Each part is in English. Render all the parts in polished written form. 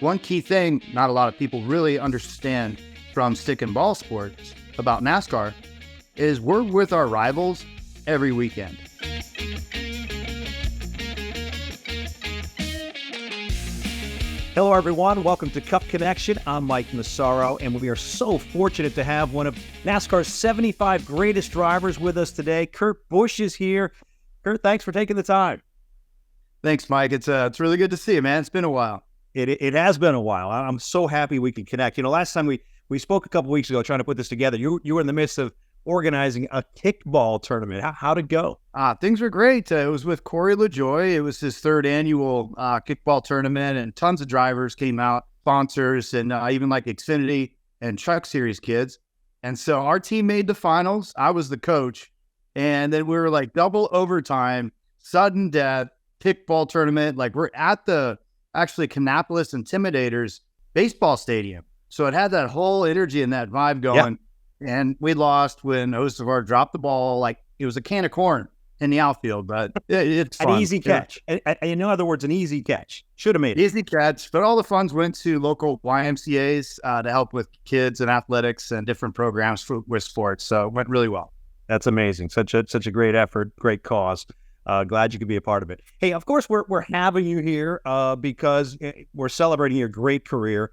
One key thing not a lot of people really understand from stick and ball sports about NASCAR is we're with our rivals every weekend. Hello, everyone. Welcome to Cup Connection. I'm Mike Massaro, and we are so fortunate to have one of NASCAR's 75 greatest drivers with us today. Kurt Busch is here. Kurt, thanks for taking the time. Thanks, Mike. It's really good to see you, man. It's been a while. It has been a while. I'm so happy we can connect. You know, last time we spoke a couple weeks ago trying to put this together, you were in the midst of organizing a kickball tournament. How'd it go? Things were great. It was with Corey LaJoie. It was his third annual kickball tournament, and tons of drivers came out, sponsors, and even like Xfinity and Truck Series kids. And so our team made the finals. I was the coach. And then we were like double overtime, sudden death, kickball tournament. Like we're at the actually Kannapolis Intimidators baseball stadium. So it had that whole energy and that vibe going. Yeah. And we lost when Osavar dropped the ball like it was a can of corn in the outfield, but it's fun. An easy catch. In other words, an easy catch. Should have made it. Easy catch. But all the funds went to local YMCAs to help with kids and athletics and different programs with sports. So it went really well. That's amazing. Such a great effort, great cause. Glad you could be a part of it. Hey, of course, we're having you here because we're celebrating your great career.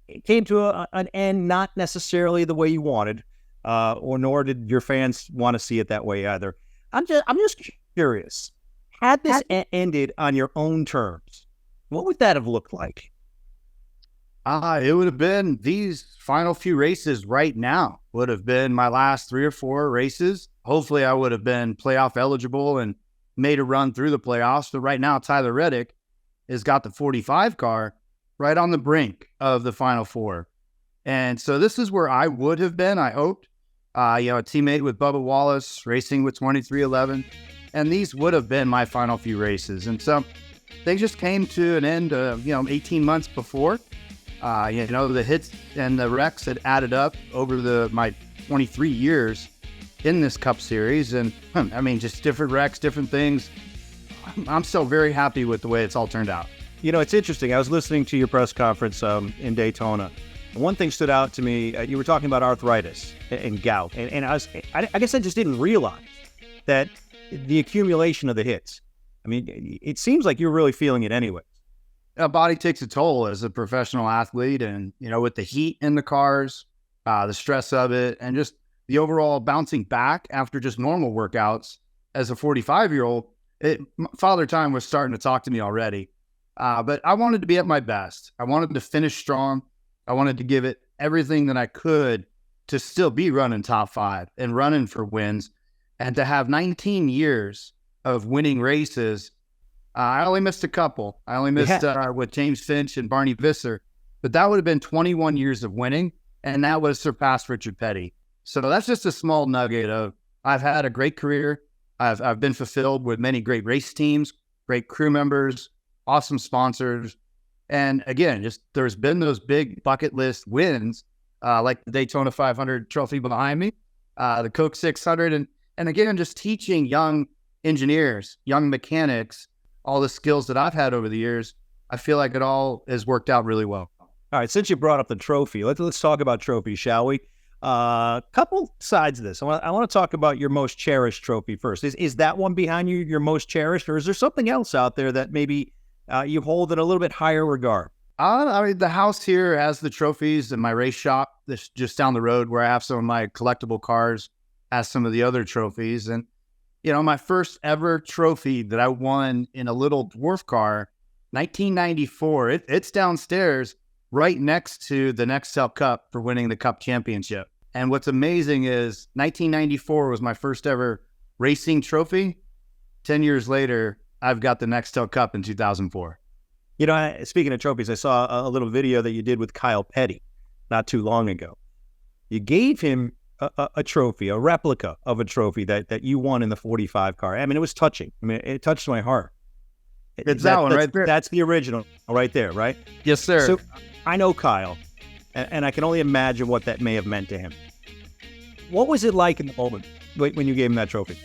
It came to an end not necessarily the way you wanted, or nor did your fans want to see it that way either. I'm just curious. Had this ended on your own terms, what would that have looked like? It would have been these final few races right now. Would have been my last 3 or 4 races. Hopefully, I would have been playoff eligible and made a run through the playoffs. But right now, Tyler Reddick has got the 45 car right on the brink of the Final Four. And so this is where I would have been, I hoped. A teammate with Bubba Wallace, racing with 2311. And these would have been my final few races. And so they just came to an end, 18 months before. The hits and the wrecks had added up over my 23 years in this Cup Series. And just different wrecks, different things. I'm still very happy with the way it's all turned out. You know, it's interesting. I was listening to your press conference in Daytona. One thing stood out to me. You were talking about arthritis and gout. And I guess I just didn't realize that the accumulation of the hits. I mean, it seems like you're really feeling it anyway. A body takes a toll as a professional athlete. And, with the heat in the cars, the stress of it, and just the overall bouncing back after just normal workouts as a 45-year-old, Father Time was starting to talk to me already. But I wanted to be at my best. I wanted to finish strong. I wanted to give it everything that I could to still be running top 5 and running for wins, and to have 19 years of winning races. I only missed a couple. I only missed with James Finch and Barney Visser, but that would have been 21 years of winning, and that would have surpassed Richard Petty. So that's just a small nugget of I've had a great career. I've been fulfilled with many great race teams, great crew members, awesome sponsors. And again, just there's been those big bucket list wins, like the Daytona 500 trophy behind me, the Coke 600. And again, just teaching young engineers, young mechanics, all the skills that I've had over the years. I feel like it all has worked out really well. All right. Since you brought up the trophy, let's talk about trophies, shall we? Couple sides of this. I want to talk about your most cherished trophy first. Is that one behind you your most cherished, or is there something else out there that maybe you hold in a little bit higher regard? The house here has the trophies, and my race shop that's just down the road where I have some of my collectible cars has some of the other trophies. And, my first ever trophy that I won in a little dwarf car, 1994, it's downstairs right next to the Nextel Cup for winning the Cup Championship. And what's amazing is 1994 was my first ever racing trophy. 10 years later, I've got the Nextel Cup in 2004. Speaking of trophies, I saw a little video that you did with Kyle Petty not too long ago. You gave him a trophy, a replica of a trophy that you won in the 45 car. I mean, it was touching. I mean, it touched my heart. It's that one right there. That's the original right there, right? Yes, sir. So I know Kyle, and I can only imagine what that may have meant to him. What was it like in the moment when you gave him that trophy?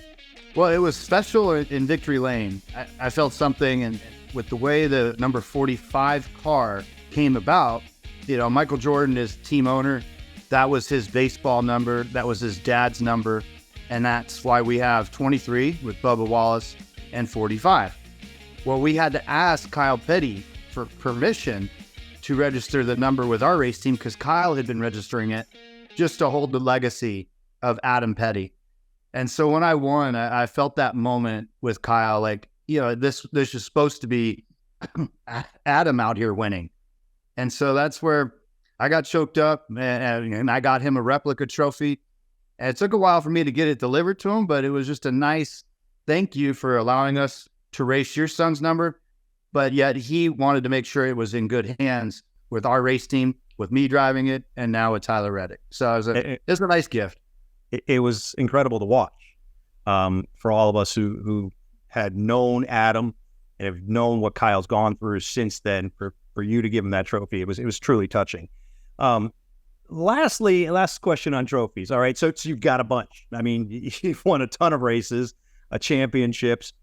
Well, it was special in Victory Lane. I felt something, and with the way the number 45 car came about, Michael Jordan is team owner. That was his baseball number. That was his dad's number. And that's why we have 23 with Bubba Wallace and 45. Well, we had to ask Kyle Petty for permission to register the number with our race team because Kyle had been registering it just to hold the legacy of Adam Petty. And so when I won, I felt that moment with Kyle, like, this is supposed to be Adam out here winning. And so that's where I got choked up and I got him a replica trophy. And it took a while for me to get it delivered to him, but it was just a nice thank you for allowing us to race your son's number. But yet he wanted to make sure it was in good hands with our race team, with me driving it, and now with Tyler Reddick. So it was a nice gift. It was incredible to watch for all of us who had known Adam and have known what Kyle's gone through since then. For you to give him that trophy, it was truly touching. Last question on trophies. All right, so you've got a bunch. I mean, you've won a ton of races, championships.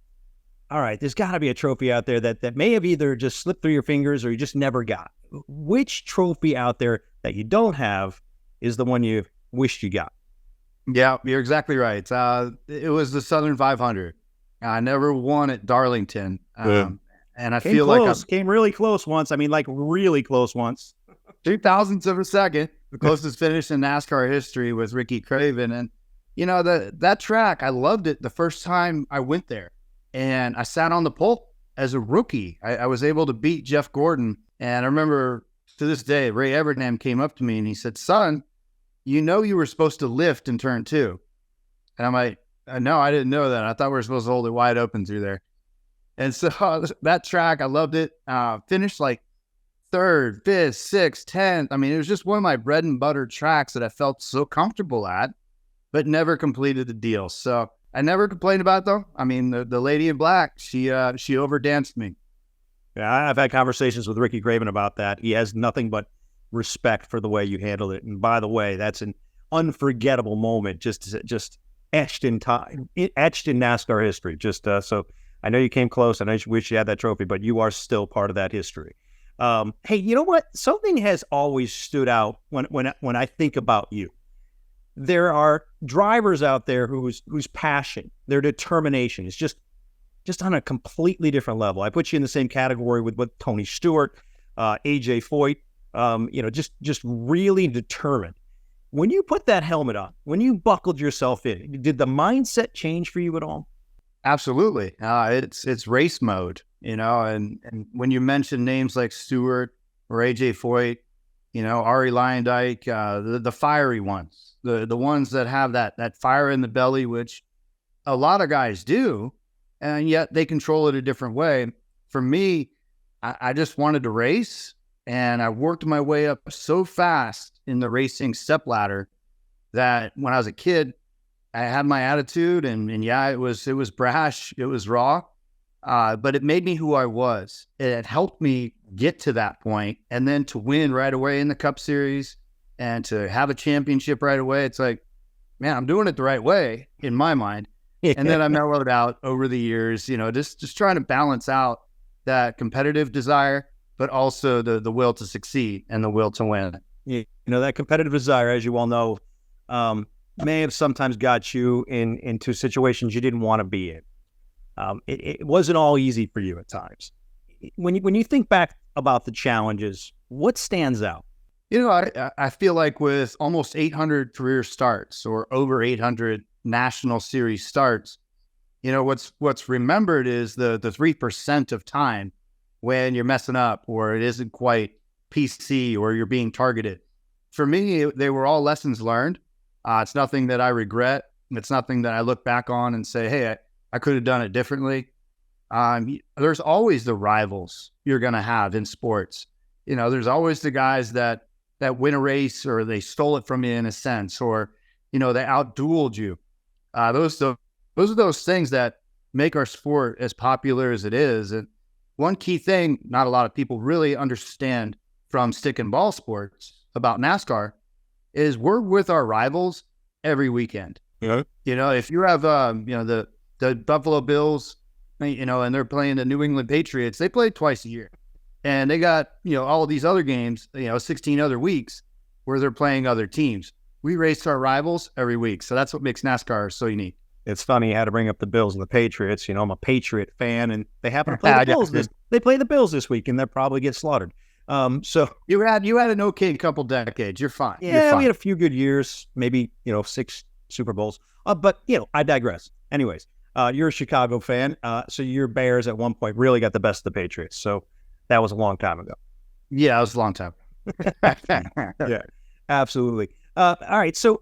All right, there's got to be a trophy out there that may have either just slipped through your fingers or you just never got. Which trophy out there that you don't have is the one you wished you got? Yeah, you're exactly right. It was the Southern 500. I never won at Darlington. And I feel like I came really close once. I mean, like really close once. 0.02 of a second. The closest finish in NASCAR history was Ricky Craven. And, that track, I loved it the first time I went there. And I sat on the pole as a rookie. I was able to beat Jeff Gordon. And I remember to this day, Ray Evernham came up to me and he said, "Son, you were supposed to lift in turn 2. And I'm like, "No, I didn't know that. I thought we were supposed to hold it wide open through there." And so that track, I loved it. Finished like 3rd, 5th, 6th, 10th. I mean, it was just one of my bread and butter tracks that I felt so comfortable at, but never completed the deal. So I never complained about it, though. I mean, the lady in black, she overdanced me. Yeah, I've had conversations with Ricky Craven about that. He has nothing but respect for the way you handled it. And by the way, that's an unforgettable moment, just etched in time, etched in NASCAR history. So I know you came close. I know you wish you had that trophy, but you are still part of that history. Hey, you know what? Something has always stood out when I think about you. There are drivers out there whose passion, their determination is just on a completely different level. I put you in the same category with Tony Stewart, AJ Foyt, just really determined. When you put that helmet on, when you buckled yourself in, did the mindset change for you at all? Absolutely. It's race mode, and when you mention names like Stewart or AJ Foyt, Ari Leyendijk, the fiery ones, the ones that have that fire in the belly, which a lot of guys do, and yet they control it a different way. For me, I just wanted to race, and I worked my way up so fast in the racing stepladder that when I was a kid, I had my attitude, and yeah, it was brash, it was raw, but it made me who I was. It helped me get to that point, and then to win right away in the Cup Series and to have a championship right away. It's like, man, I'm doing it the right way in my mind. And then I mellowed out over the years, just trying to balance out that competitive desire, but also the will to succeed and the will to win. That competitive desire, as you all know, may have sometimes got you into situations you didn't want to be in. It wasn't all easy for you at times. When you think back about the challenges, what stands out? I feel like with almost 800 career starts or over 800 National Series starts, what's remembered is the 3% of time when you're messing up or it isn't quite PC or you're being targeted. For me, they were all lessons learned. It's nothing that I regret. It's nothing that I look back on and say, hey, I could have done it differently. There's always the rivals you're going to have in sports. There's always the guys that win a race or they stole it from you in a sense, or, they outdueled you. Those are those things that make our sport as popular as it is. And one key thing not a lot of people really understand from stick and ball sports about NASCAR is we're with our rivals every weekend. Yeah. If you have, the Buffalo Bills and they're playing the New England Patriots. They play twice a year. And they got, all of these other games, 16 other weeks where they're playing other teams. We race our rivals every week. So that's what makes NASCAR so unique. It's funny you had to bring up the Bills and the Patriots. I'm a Patriot fan, and they happen to play the Bills. They play the Bills this week, and they'll probably get slaughtered. So you had an okay couple decades. You're fine. Yeah, You're fine. We had a few good years, maybe 6 Super Bowls. But I digress. Anyways, you're a Chicago fan, so your Bears at one point really got the best of the Patriots. So that was a long time ago. Yeah, it was a long time. Yeah, absolutely. All right, so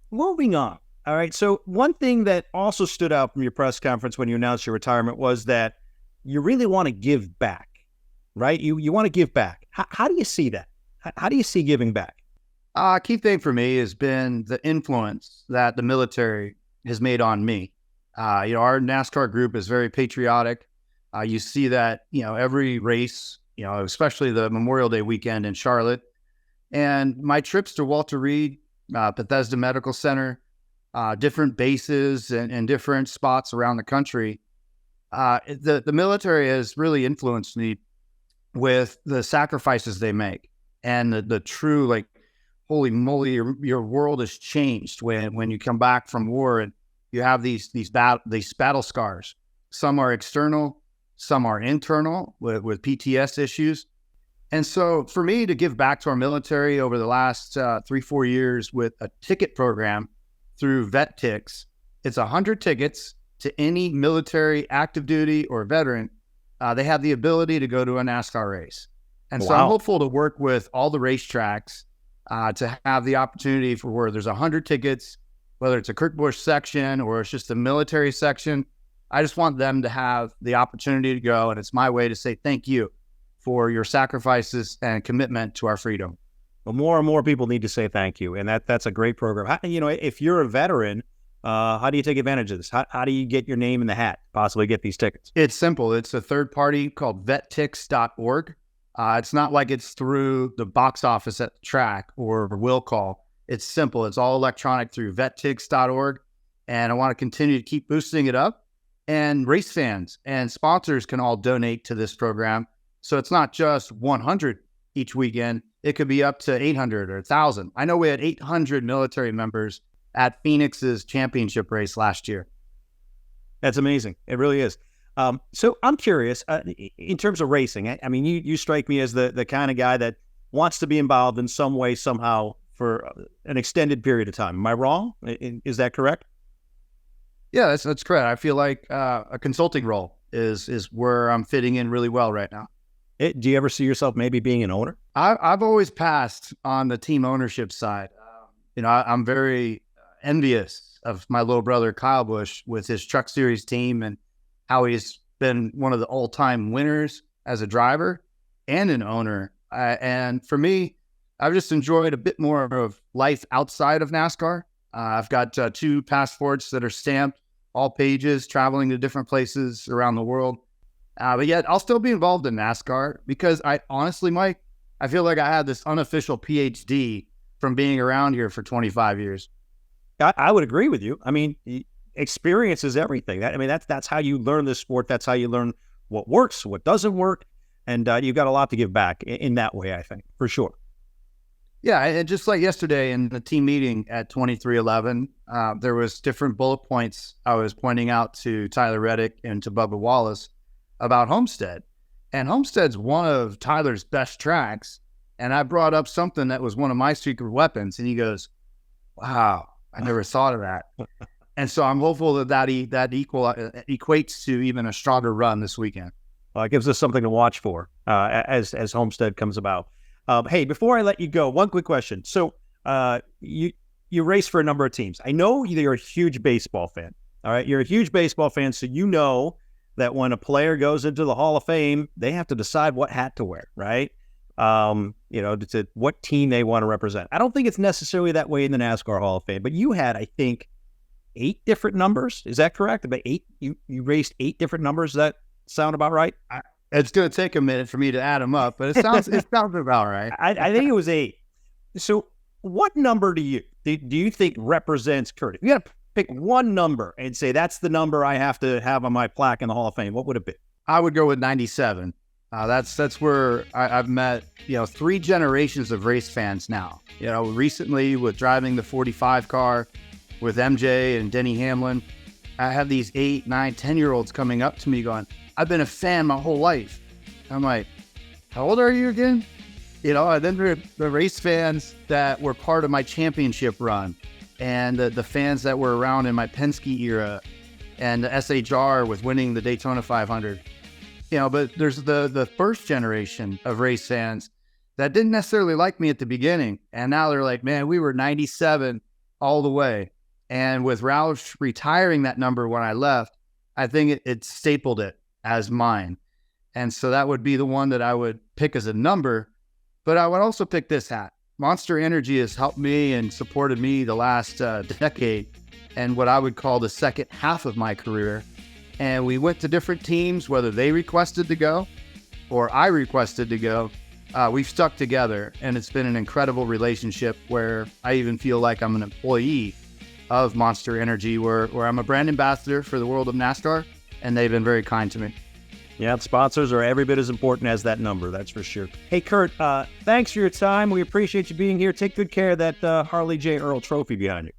moving on. All right, so one thing that also stood out from your press conference when you announced your retirement was that you really want to give back, right? You want to give back. How do you see that? How do you see giving back? Key thing for me has been the influence that the military has made on me. Our NASCAR group is very patriotic. You see that, every race, especially the Memorial Day weekend in Charlotte. And my trips to Walter Reed, Bethesda Medical Center, different bases and different spots around the country, the military has really influenced me with the sacrifices they make and the true, like, holy moly, your world has changed when you come back from war and you have these battle scars. Some are external, some are internal with PTS issues. And so for me to give back to our military over the last 3-4 years with a ticket program through Vet Tix, it's 100 tickets to any military, active duty, or veteran. They have the ability to go to a NASCAR race. And so I'm hopeful to work with all the racetracks to have the opportunity for where there's 100 tickets, whether it's a Kurt Busch section or it's just a military section. I just want them to have the opportunity to go, and it's my way to say thank you for your sacrifices and commitment to our freedom. Well, more and more people need to say thank you, and that's a great program. If you're a veteran, how do you take advantage of this? How do you get your name in the hat, possibly get these tickets? It's simple. It's a third party called vettix.org. It's not like it's through the box office at the track or will call. It's simple. It's all electronic through vettix.org, and I want to continue to keep boosting it up. And race fans and sponsors can all donate to this program. So it's not just 100 each weekend. It could be up to 800 or 1,000. I know we had 800 military members at Phoenix's championship race last year. That's amazing. It really is. So I'm curious, in terms of racing, I mean, you strike me as the kind of guy that wants to be involved in some way, somehow, for an extended period of time. Am I wrong? Is that correct? Yeah, that's correct. I feel like a consulting role is where I'm fitting in really well right now. Do you ever see yourself maybe being an owner? I've always passed on the team ownership side. I'm very envious of my little brother, Kyle Busch, with his Truck Series team and how he's been one of the all-time winners as a driver and an owner. And for me, I've just enjoyed a bit more of life outside of NASCAR. I've got 2 passports that are stamped, all pages, traveling to different places around the world. But yet I'll still be involved in NASCAR because I honestly, Mike, I feel like I had this unofficial PhD from being around here for 25 years. I would agree with you. I mean, experience is everything. That's how you learn this sport. That's how you learn what works, what doesn't work. And you've got a lot to give back in that way, I think, for sure. Yeah, and just like yesterday in the team meeting at 2311, there was different bullet points I was pointing out to Tyler Reddick and to Bubba Wallace about Homestead. And Homestead's one of Tyler's best tracks. And I brought up something that was one of my secret weapons. And he goes, wow, I never thought of that. And so I'm hopeful that equates to even a stronger run this weekend. Well, it gives us something to watch for as Homestead comes about. Hey, before I let you go, one quick question. So you race for a number of teams. I know you're a huge baseball fan. All right, you're a huge baseball fan, so you know that when a player goes into the Hall of Fame, they have to decide what hat to wear, right? To what team they want to represent. I don't think it's necessarily that way in the NASCAR Hall of Fame, but you had, I think, 8 different numbers. Is that correct? About 8? You raced 8 different numbers. Does that sound about right? It's going to take a minute for me to add them up, but it sounds about right. I think it was 8. So what number do you think represents Kurt? If you got to pick one number and say that's the number I have to have on my plaque in the Hall of Fame, what would it be? I would go with 97. That's where I've met 3 generations of race fans now. Recently with driving the 45 car with MJ and Denny Hamlin, I have these 8, 9, 10-year-olds coming up to me going, "I've been a fan my whole life." I'm like, "How old are you again?" And then the race fans that were part of my championship run, and the fans that were around in my Penske era, and the SHR with winning the Daytona 500. But there's the first generation of race fans that didn't necessarily like me at the beginning. And now they're like, "Man, we were 97 all the way." And with Roush retiring that number when I left, I think it stapled it as mine. And so that would be the one that I would pick as a number. But I would also pick this hat. Monster Energy has helped me and supported me the last decade and what I would call the second half of my career. And we went to different teams, whether they requested to go or I requested to go. We've stuck together, and it's been an incredible relationship where I even feel like I'm an employee of Monster Energy, where I'm a brand ambassador for the world of NASCAR, and they've been very kind to me. Yeah, sponsors are every bit as important as that number, that's for sure. Hey, Kurt, thanks for your time. We appreciate you being here. Take good care of that Harley J. Earl trophy behind you.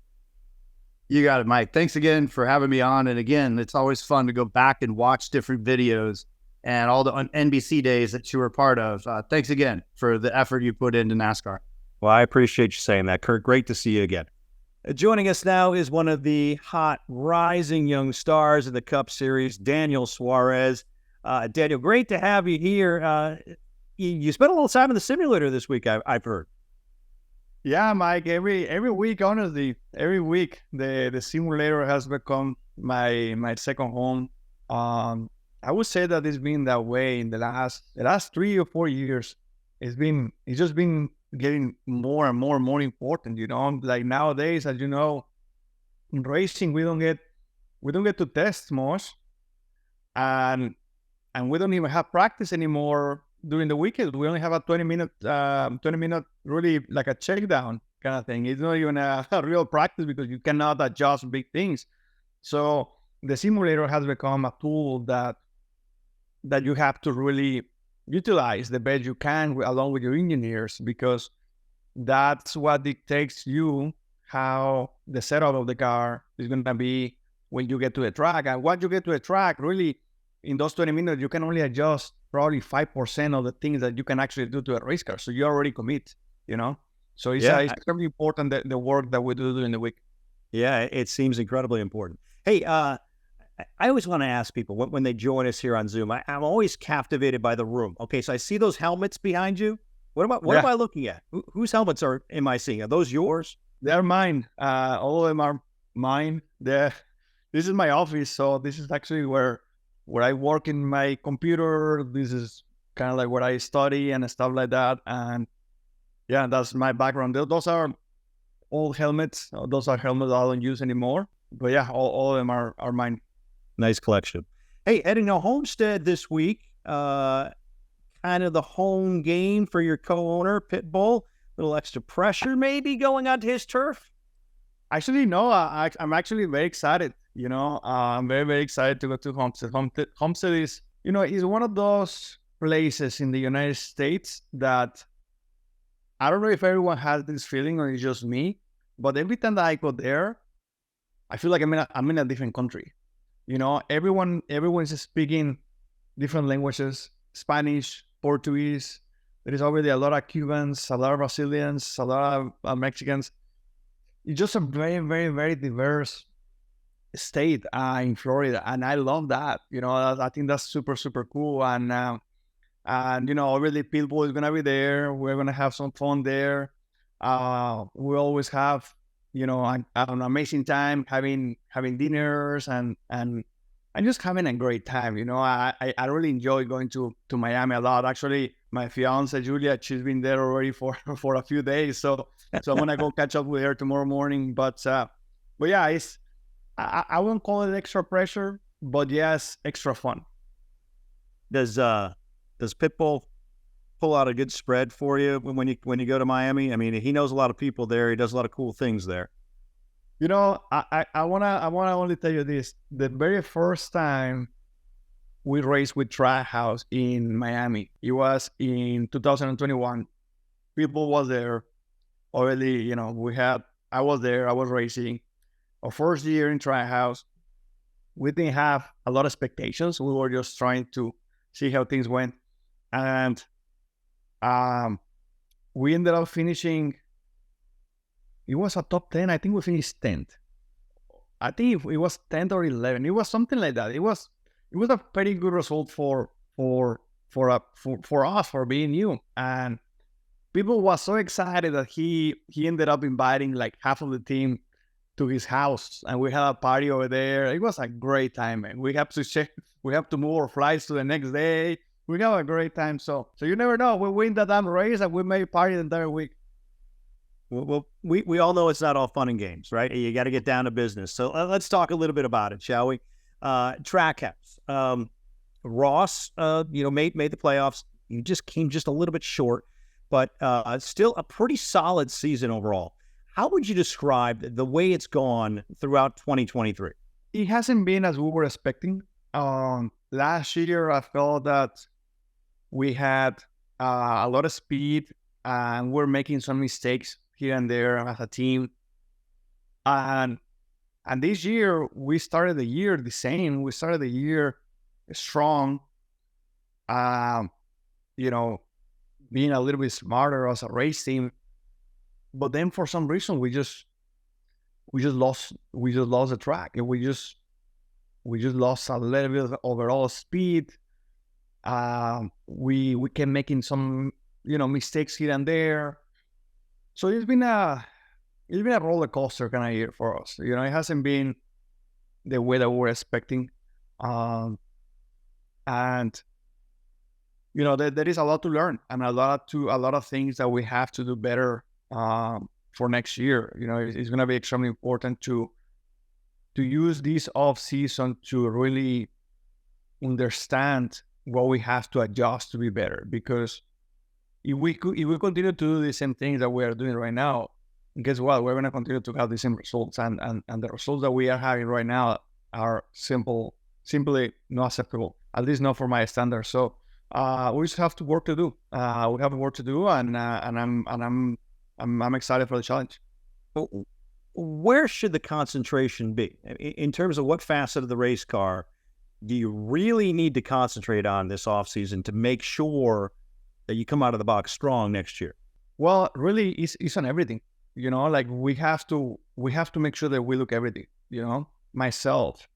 You got it, Mike. Thanks again for having me on. And again, it's always fun to go back and watch different videos and all the NBC days that you were part of. Thanks again for the effort you put into NASCAR. Well, I appreciate you saying that, Kurt. Great to see you again. Joining us now is one of the hot rising young stars of the Cup Series, Daniel Suárez. Daniel, great to have you here. You spent a little time in the simulator this week, I've heard. Yeah, Mike, every week, honestly, every week, the simulator has become my second home. I would say that it's been that way in the last 3 or 4 years. It's just been getting more and more important, like nowadays, as you know, in racing, we don't get to test much, and we don't even have practice anymore during the weekend. We only have a 20-minute really like a check down kind of thing. It's not even a real practice because you cannot adjust big things. So the simulator has become a tool that you have to really utilize the best you can along with your engineers, because that's what dictates you how the setup of the car is going to be when you get to the track. And once you get to the track, really, in those 20 minutes, you can only adjust probably 5% of the things that you can actually do to a race car. So you already commit, So it's extremely important, the work that we do during the week. Yeah, it seems incredibly important. Hey, I always want to ask people when they join us here on Zoom, I'm always captivated by the room. Okay, so I see those helmets behind you. What am I looking at? Whose helmets am I seeing? Are those yours? They're mine. All of them are mine. This is my office, so this is actually where I work in my computer. This is kind of like where I study and stuff like that. And yeah, that's my background. Those are old helmets. Those are helmets I don't use anymore. But yeah, all of them are mine. Nice collection. Hey, heading to Homestead this week. Kind of the home game for your co-owner, Pitbull. A little extra pressure maybe going onto his turf? Actually, no. I'm actually very excited. I'm very, very excited to go to Homestead. Homestead is, is one of those places in the United States that I don't know if everyone has this feeling or it's just me, but every time that I go there, I feel like I'm in a different country. Everyone's speaking different languages, Spanish, Portuguese. There is already a lot of Cubans, a lot of Brazilians, a lot of Mexicans. It's just a very, very, very diverse state in Florida, and I love that. I think that's super, super cool. And already Pitbull is gonna be there. We're gonna have some fun there. We always have an amazing time having dinners and just having a great time. I really enjoy going to Miami a lot. Actually, my fiance Julia, she's been there already for a few days, so I'm gonna go catch up with her tomorrow morning. But yeah, I won't call it extra pressure, but yes, extra fun. Does Pitbull pull out a good spread for you when you go to Miami? I mean, he knows a lot of people there. He does a lot of cool things there. I wanna only tell you this. The very first time we raced with Trackhouse in Miami, it was in 2021. People was there already. I was there. I was racing. Our first year in Trackhouse, we didn't have a lot of expectations. We were just trying to see how things went, and we ended up finishing. It was a top 10. I think we finished 10th. I think it was 10th or 11th. It was something like that. It was a pretty good result for us for being new. And people was so excited that he ended up inviting like half of the team to his house, and we had a party over there. It was a great time, man. We have to move our flights to the next day. We have a great time. So you never know. We win that damn race and we may party the entire week. Well, we all know it's not all fun and games, right? You got to get down to business. So let's talk a little bit about it, shall we? Trackhouse. Ross, made the playoffs. You just came just a little bit short, but still a pretty solid season overall. How would you describe the way it's gone throughout 2023? It hasn't been as we were expecting. Last year, I felt that we had a lot of speed and we're making some mistakes here and there as a team. And this year, we started the year the same. We started the year strong, being a little bit smarter as a race team. But then for some reason, we just lost the track, and we just lost a little bit of overall speed. We kept making some mistakes here and there. So it's been a roller coaster kind of year for us. It hasn't been the way that we were expecting. And there is a lot to learn and a lot of things that we have to do better for next year. It's going to be extremely important to use this off season to really understand what we have to adjust to be better. Because if we continue to do the same things that we are doing right now, guess what? We're going to continue to have the same results, and the results that we are having right now are simply not acceptable, at least not for my standards. So we just have to work to do. We have work to do, and I'm excited for the challenge. Where should the concentration be in terms of what facet of the race car do you really need to concentrate on this offseason to make sure that you come out of the box strong next year? Well, really, it's on everything. Like we have to make sure that we look everything. Myself,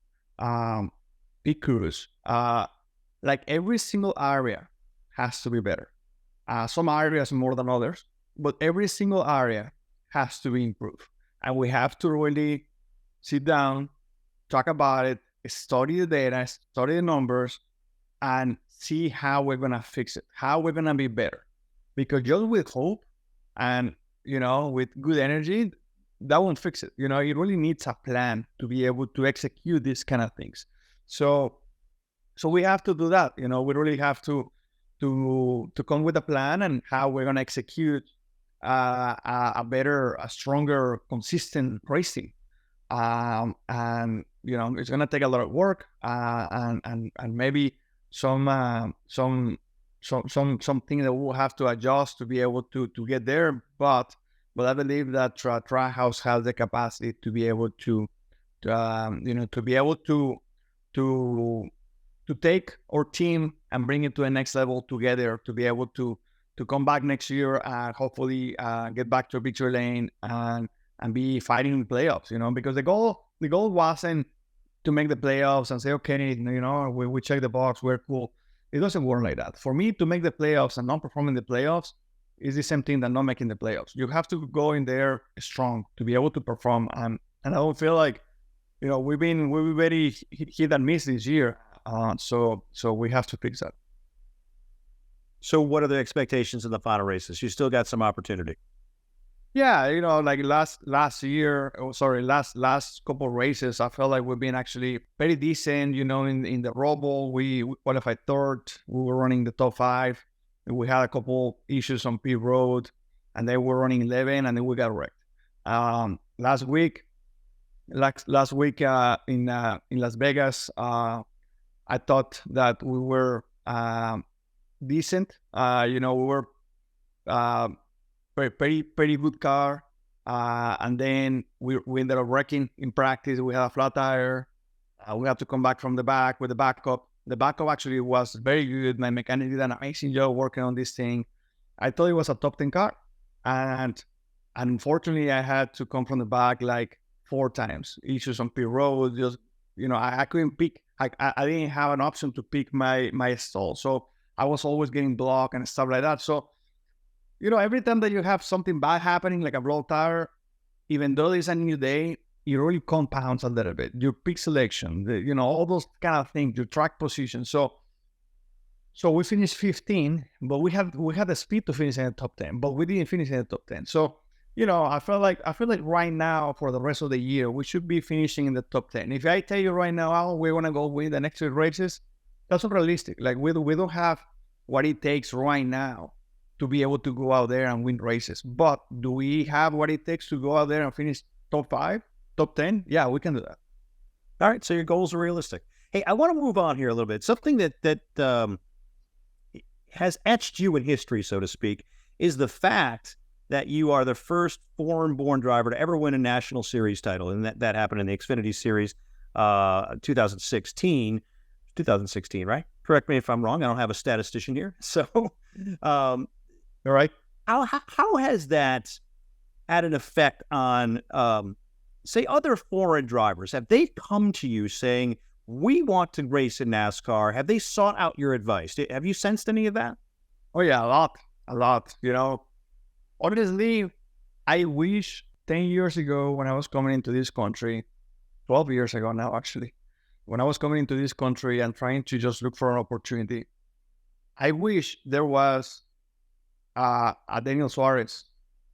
pit crews, like every single area has to be better. Some areas more than others, but every single area has to be improved. And we have to really sit down, talk about it, study the data, study the numbers, and see how we're going to fix it, how we're going to be better. Because just with hope and, with good energy, that won't fix it. It really needs a plan to be able to execute these kind of things. So we have to do that. We really have to come with a plan and how we're going to execute a better, a stronger, consistent racing. And it's going to take a lot of work and maybe some things that we'll have to adjust to be able to get there. But I believe that Trackhouse has the capacity to be able to take our team and bring it to the next level together, to be able to come back next year and hopefully get back to a victory lane and be fighting in the playoffs. Because the goal wasn't to make the playoffs and say, okay, we check the box, we're cool. It doesn't work like that. For me, to make the playoffs and not perform in the playoffs is the same thing that not making the playoffs. You have to go in there strong to be able to perform. And I don't feel like, we've been very hit and miss this year. So we have to fix that. So what are the expectations in the final races? You still got some opportunity. Yeah, like last couple of races, I felt like we've been actually very decent. In the Roble, we qualified third. We were running the top 5. We had a couple issues on pit road, and they were running 11, and then we got wrecked. Last week, last week in Las Vegas. I thought that we were decent. We were pretty good car. And then we ended up wrecking in practice. We had a flat tire. We had to come back from the back with the backup. The backup actually was very good. My mechanic did an amazing job working on this thing. I thought it was a top 10 car. And unfortunately, I had to come from the back like 4 times. Issues on pit road. Just, I couldn't pick. I didn't have an option to pick my stall. So I was always getting blocked and stuff like that. So, every time that you have something bad happening, like a blow tire, even though it's a new day, it really compounds a little bit. Your pick selection, all those kind of things, your track position. So we finished 15, but we had the speed to finish in the top 10, but we didn't finish in the top 10. So, I feel like right now for the rest of the year, we should be finishing in the top 10. If I tell you right now, we're going to go win the next 3 races, that's not realistic. Like we don't have what it takes right now to be able to go out there and win races. But do we have what it takes to go out there and finish top 5, top 10? Yeah, we can do that. All right, so your goals are realistic. Hey, I want to move on here a little bit. Something that has etched you in history, so to speak, is the fact that you are the first foreign-born driver to ever win a National Series title, and that happened in the Xfinity Series 2016, right? Correct me if I'm wrong. I don't have a statistician here. So, all right. How has that had an effect on, say, other foreign drivers? Have they come to you saying, we want to race in NASCAR? Have they sought out your advice? Have you sensed any of that? Oh, yeah, a lot. Honestly, I wish 10 years ago when I was coming into this country, 12 years ago now, actually, when I was coming into this country and trying to just look for an opportunity, I wish there was a Daniel Suárez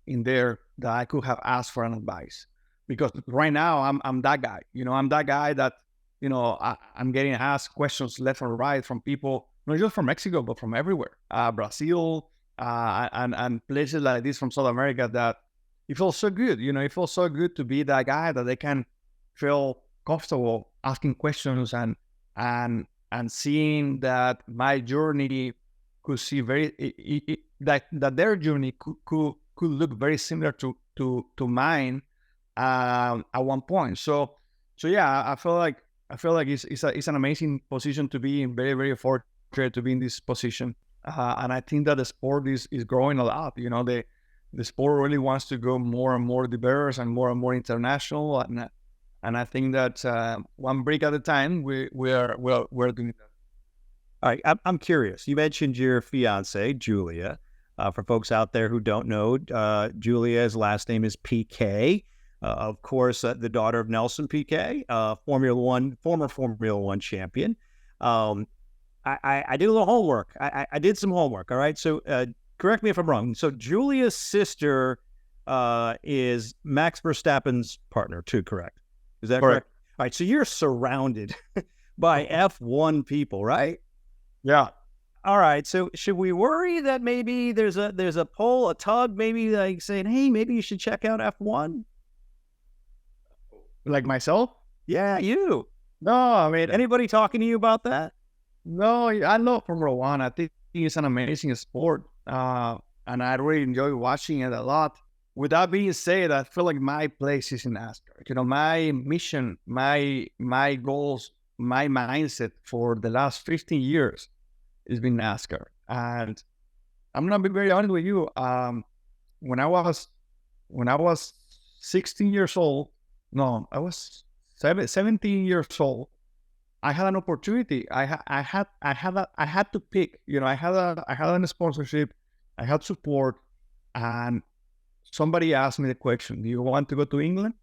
in there that I could have asked for an advice. Because right now, I'm that guy. I'm that guy that, I'm getting asked questions left and right from people, not just from Mexico, but from everywhere. Brazil, and places like this from South America, that it feels so good. It feels so good to be that guy that they can feel comfortable asking questions and seeing that my journey could see that their journey could look very similar to mine at one point. So yeah, I feel like it's an amazing position to be in. Very, very fortunate to be in this position. And I think that the sport is growing a lot. The sport really wants to go more and more diverse and more international. And I think that one break at a time, we're doing that. All right, I'm curious. You mentioned your fiance, Julia. For folks out there who don't know, Julia's last name is Piquet. Of course, the daughter of Nelson Piquet, former Formula One champion. I did a little homework. I did some homework. All right. So correct me if I'm wrong. So Julia's sister is Max Verstappen's partner too, correct? Is that correct? All right. So you're surrounded by F1 people, right? Yeah. All right. So should we worry that maybe there's a pull, a tug, maybe like saying, hey, maybe you should check out F1? Like myself? Yeah, you. No, I mean, anybody talking to you about that? No, I love Formula One. I think it's an amazing sport, and I really enjoy watching it a lot. With that being said, I feel like my place is in NASCAR. My mission, my goals, my mindset for the last 15 years has been NASCAR. And I'm gonna be very honest with you. When I was 16 years old, no, I was 17 years old. I had an opportunity. I had to pick. I had a sponsorship. I had support, and somebody asked me the question: do you want to go to England,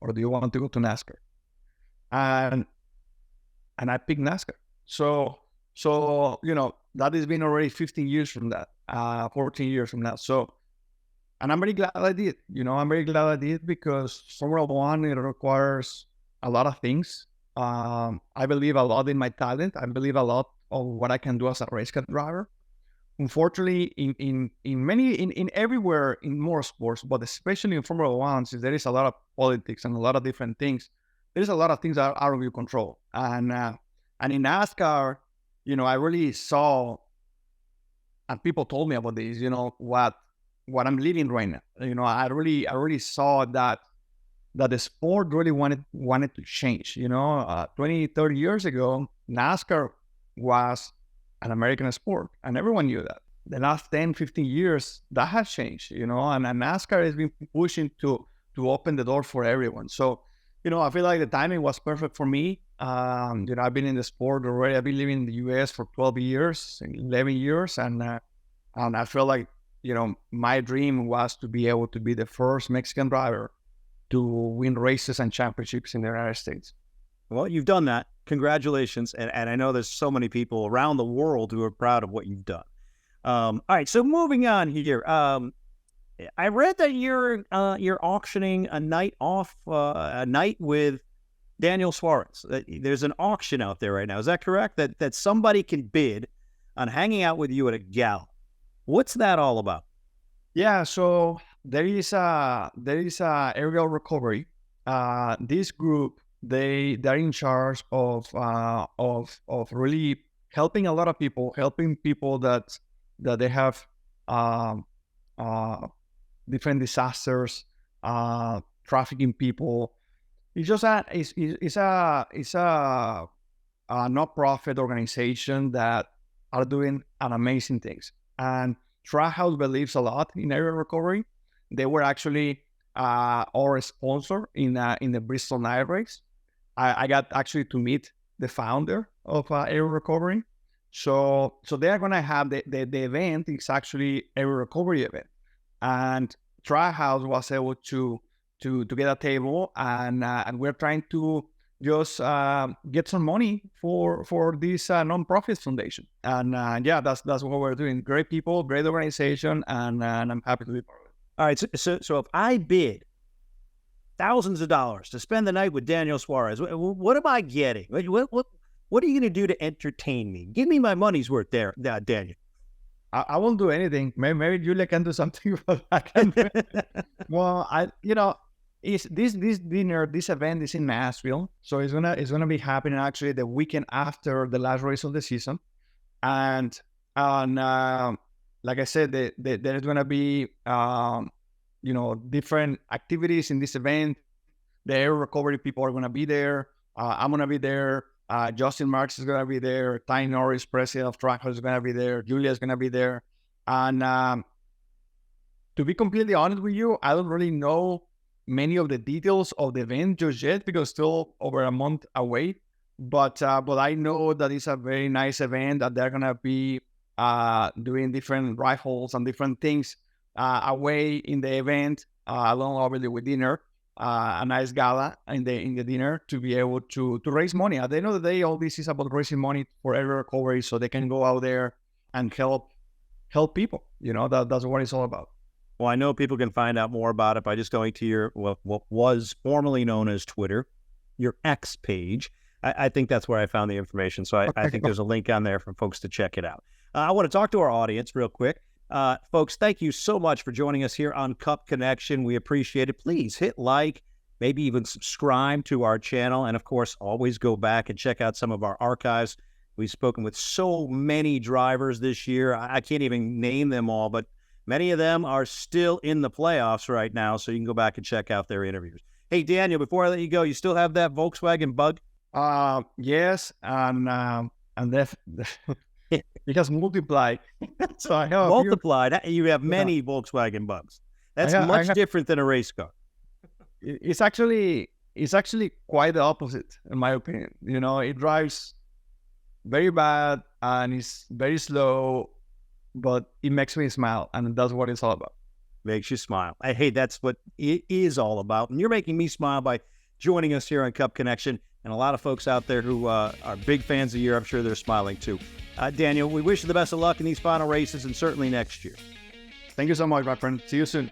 or do you want to go to NASCAR? And I picked NASCAR. So that has been already 15 years from that, 14 years from now. So, and I'm very glad I did. I'm very glad I did, because Formula One, it requires a lot of things. I believe a lot in my talent. I believe a lot of what I can do as a race car driver. unfortunately, in everywhere in motorsports, but especially in Formula One, since there is a lot of politics and a lot of different things, there's a lot of things that are out of your control. And in NASCAR, I really saw, and people told me about this, what I'm living right now. I really saw that the sport really wanted to change. 20, 30 years ago, NASCAR was an American sport, and everyone knew that. The last 10, 15 years, that has changed, and NASCAR has been pushing to open the door for everyone. So, I feel like the timing was perfect for me. I've been in the sport already. I've been living in the U.S. for 12 years, 11 years, and I feel like, my dream was to be able to be the first Mexican driver to win races and championships in the United States. Well, you've done that. Congratulations. And I know there's so many people around the world who are proud of what you've done. All right. So moving on here. I read that you're auctioning a night off, a night with Daniel Suárez. There's an auction out there right now. Is that correct? That somebody can bid on hanging out with you at a gala. What's that all about? Yeah. So there is a aerial recovery. This group, they're in charge of really helping a lot of people, helping people that they have different disasters, trafficking people. It's just it's a not-profit organization that are doing an amazing things. And Trackhouse believes a lot in aerial recovery. They were actually our sponsor in the Bristol Night Race. I got actually to meet the founder of aerial recovery. So they are gonna have the event is actually aerial recovery event, and Trackhouse was able to get a table, and we're trying to just get some money for this non-profit foundation. And that's what we're doing. Great people, great organization, and I'm happy to be part of it. All right. So if I bid thousands of dollars to spend the night with Daniel Suárez, what am I getting? What are you going to do to entertain me? Give me my money's worth there, Daniel. I won't do anything. Maybe Julia can do something, but I can do it. Well, this dinner, this event is in Nashville, so it's gonna be happening actually the weekend after the last race of the season, and like I said, there's gonna be different activities in this event. The air recovery people are gonna be there. I'm gonna be there. Justin Marks is gonna be there. Ty Norris, president of Trackhouse, is gonna be there. Julia is gonna be there. And to be completely honest with you, I don't really know many of the details of the event just yet because still over a month away. But I know that it's a very nice event, that they're gonna be doing different rifles and different things away in the event, along obviously with dinner. A nice gala in the dinner to be able to raise money. At the end of the day, all this is about raising money for aerial recovery so they can go out there and help people. That's what it's all about. Well, I know people can find out more about it by just going to your what was formerly known as Twitter, your X page. I think that's where I found the information. So I think there's a link on there for folks to check it out. I want to talk to our audience real quick. Folks, thank you so much for joining us here on Cup Connection. We appreciate it. Please hit like, maybe even subscribe to our channel. And of course, always go back and check out some of our archives. We've spoken with so many drivers this year. I can't even name them all, but many of them are still in the playoffs right now. So you can go back and check out their interviews. Hey, Daniel, before I let you go, you still have that Volkswagen Bug? Yes. And it has multiplied. So I have multiplied. You have many Volkswagen Bugs. That's much different than a race car. It's actually quite the opposite, in my opinion. It drives very bad and it's very slow, but it makes me smile, and that's what it's all about. Makes you smile. Hey, that's what it is all about. And you're making me smile by joining us here on Cup Connection. And a lot of folks out there who are big fans of you, I'm sure they're smiling too. Daniel, we wish you the best of luck in these final races and certainly next year. Thank you so much, my friend. See you soon.